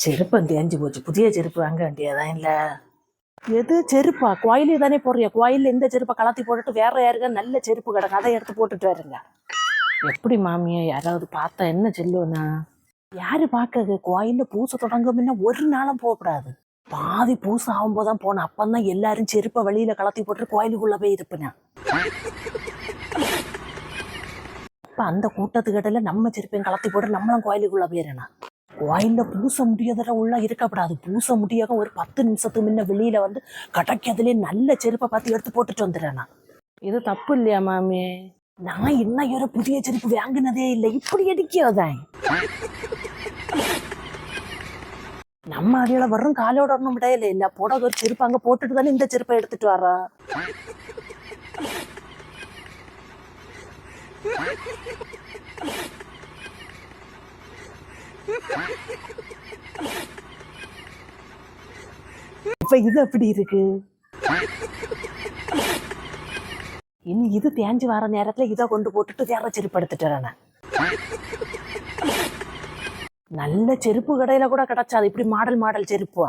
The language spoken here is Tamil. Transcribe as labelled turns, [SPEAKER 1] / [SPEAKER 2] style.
[SPEAKER 1] செருப்பு தேஞ்சு போச்சு, புதிய செருப்பு வாங்க வேண்டியதான். இல்ல எது செருப்பா? கோயிலுக்கு தானே போறியா? கோயிலில் எந்த செருப்பை கலத்தி போட்டுட்டு வேற யாருக்கா நல்ல செருப்பு கிடக்கு, அதை எடுத்து போட்டுட்டு வருங்க. எப்படி மாமியா யாராவது பார்த்தா என்ன சொல்லுவேண்ணா? யாரு பார்க்கறது? கோயிலில் பூசை தொடங்கும்னா ஒரு நாளும் போகக்கூடாது. பாதி பூசை ஆகும்போதான் போனேன். அப்பந்தான் எல்லாரும் செருப்பை வெளியில கலத்தி போட்டு கோயிலுக்குள்ள போய் இருப்பேன். அப்ப அந்த கூட்டத்துக்கிட்ட நம்ம செருப்பையும் கலத்தி போட்டு நம்மளும் கோயிலுக்குள்ள போயிடணும். கோயில்ல பூச முடியாத உள்ள இருக்கப்படாது. பூச முடியாத ஒரு 10 நிமிஷத்துக்கு முன்ன வெளியில வந்து கடைக்கிறதுலேயே நல்ல செருப்பை பார்த்து எடுத்து போட்டுட்டு வந்துடுறேண்ணா. இது தப்பு இல்லையா மாமி? நான் இன்னும் ஒரு புதிய செருப்பு வாங்கினதே இல்லை, இப்படி அடிக்காதான். நம்ம அடியில வரும் காலோட ஒன்றும் விடையில இல்ல, போட ஒரு செருப்பு அங்க போட்டுட்டு தானே இந்த செருப்பை எடுத்துட்டு வர்றா. இப்ப இது அப்படி இருக்கு. இனி இது தேஞ்சு வர நேரத்துல இதை கொண்டு போட்டுட்டு வேற செருப்பு எடுத்துட்டு வரேன். நல்ல செருப்பு கடையில கூட கிடைச்சாது இப்படி மாடல் மாடல் செருப்பா.